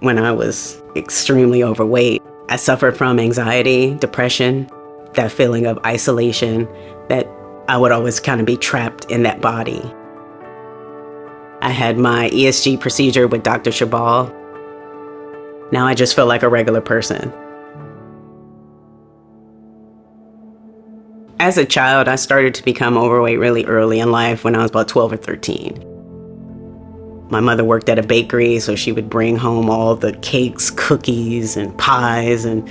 when I was extremely overweight. I suffered from anxiety, depression, that feeling of isolation, that I would always kind of be trapped in that body. I had my ESG procedure with Dr. Charbel. Now I just feel like a regular person. As a child, I started to become overweight really early in life when I was about 12 or 13. My mother worked at a bakery, so she would bring home all the cakes, cookies, and pies, and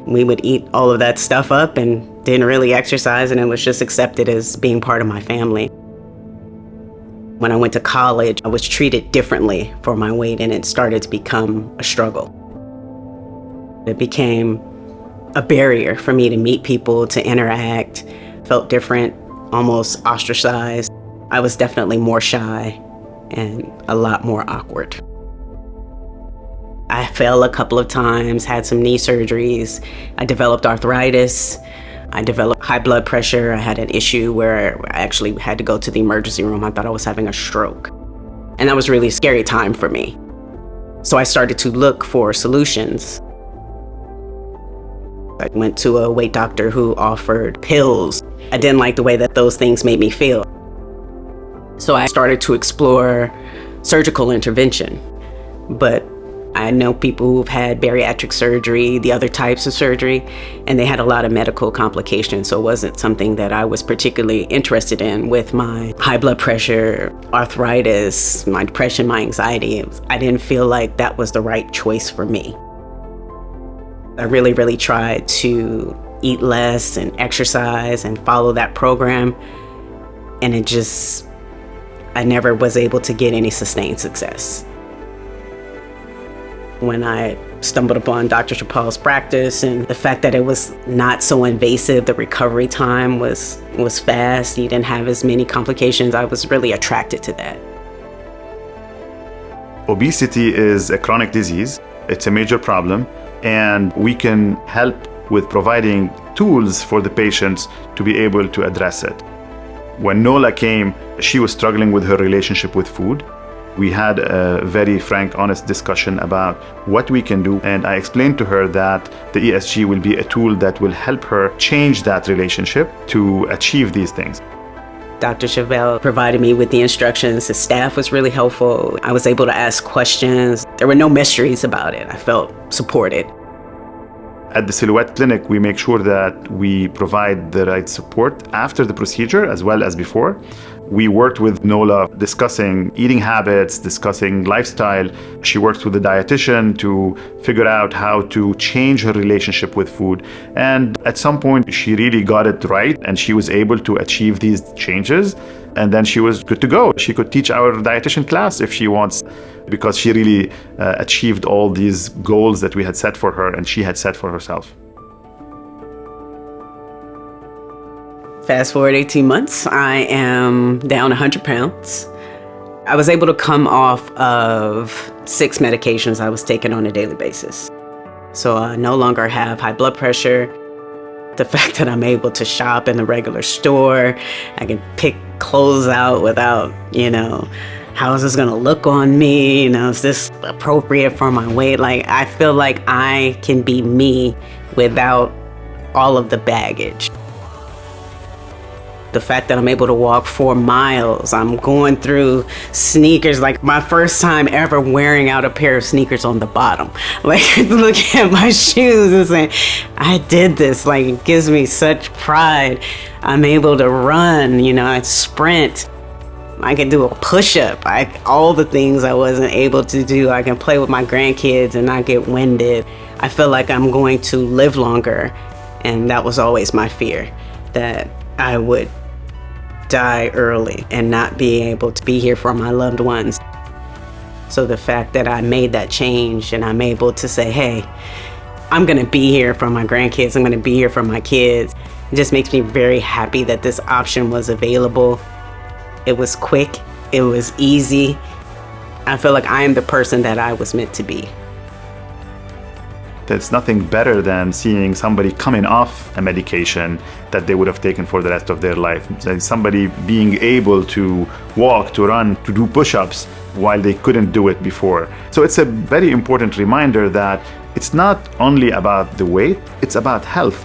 we would eat all of that stuff up and didn't really exercise, and it was just accepted as being part of my family. When I went to college, I was treated differently for my weight, and it started to become a struggle. It became a barrier for me to meet people, to interact, felt different, almost ostracized. I was definitely more shy and a lot more awkward. I fell a couple of times, had some knee surgeries. I developed arthritis. I developed high blood pressure. I had an issue where I actually had to go to the emergency room. I thought I was having a stroke. And that was a really scary time for me. So I started to look for solutions. I went to a weight doctor who offered pills. I didn't like the way that those things made me feel. So I started to explore surgical intervention. But I know people who've had bariatric surgery, the other types of surgery, and they had a lot of medical complications. So it wasn't something that I was particularly interested in with my high blood pressure, arthritis, my depression, my anxiety. I didn't feel like that was the right choice for me. I really tried to eat less and exercise and follow that program. And I never was able to get any sustained success. When I stumbled upon Dr. Charbel's practice and the fact that it was not so invasive, the recovery time was fast, he didn't have as many complications, I was really attracted to that. Obesity is a chronic disease. It's a major problem, and we can help with providing tools for the patients to be able to address it. When Nola came, she was struggling with her relationship with food. We had a very frank, honest discussion about what we can do, and I explained to her that the ESG will be a tool that will help her change that relationship to achieve these things. Dr. Charbel provided me with the instructions. The staff was really helpful. I was able to ask questions. There were no mysteries about it. I felt supported. At the Silhouette Clinic, we make sure that we provide the right support after the procedure as well as before. We worked with Nola discussing eating habits, discussing lifestyle. She worked with a dietitian to figure out how to change her relationship with food. And at some point, she really got it right, and she was able to achieve these changes. And then she was good to go. She could teach our dietitian class if she wants, because she really achieved all these goals that we had set for her and she had set for herself. Fast forward 18 months, I am down 100 pounds. I was able to come off of 6 medications I was taking on a daily basis. So I no longer have high blood pressure. The fact that I'm able to shop in the regular store, I can pick clothes out without, how is this gonna look on me? Is this appropriate for my weight? I feel like I can be me without all of the baggage. The fact that I'm able to walk 4 miles, I'm going through sneakers, my first time ever wearing out a pair of sneakers on the bottom. Looking at my shoes and saying, I did this. It gives me such pride. I'm able to run, I sprint. I can do a push-up. All the things I wasn't able to do. I can play with my grandkids and not get winded. I feel like I'm going to live longer. And that was always my fear, that I would die early and not be able to be here for my loved ones. So the fact that I made that change and I'm able to say, hey, I'm gonna be here for my grandkids, I'm gonna be here for my kids, it just makes me very happy that this option was available. It was quick, it was easy. I feel like I am the person that I was meant to be. There's nothing better than seeing somebody coming off a medication that they would have taken for the rest of their life. Somebody being able to walk, to run, to do push-ups while they couldn't do it before. So it's a very important reminder that it's not only about the weight, it's about health.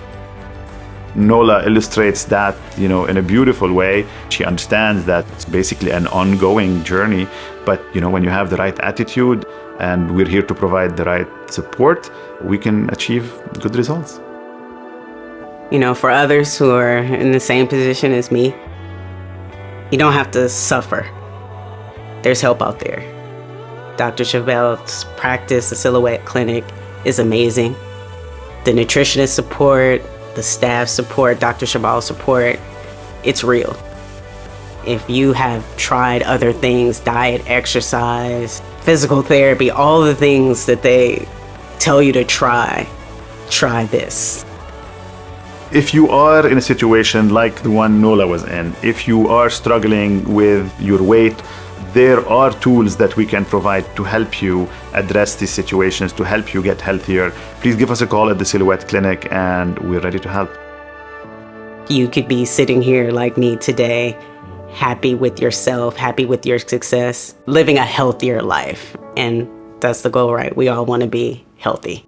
Nola illustrates that, in a beautiful way. She understands that it's basically an ongoing journey, but when you have the right attitude and we're here to provide the right support, we can achieve good results. For others who are in the same position as me, you don't have to suffer. There's help out there. Dr. Charbel's practice, the Silhouette Clinic, is amazing. The nutritionist support, the staff support, Dr. Charbel support, it's real. If you have tried other things, diet, exercise, physical therapy, all the things that they tell you to try this. If you are in a situation like the one Nola was in, if you are struggling with your weight, there are tools that we can provide to help you address these situations, to help you get healthier. Please give us a call at the Silhouette Clinic and we're ready to help. You could be sitting here like me today, happy with yourself, happy with your success, living a healthier life. And that's the goal, right? We all want to be healthy.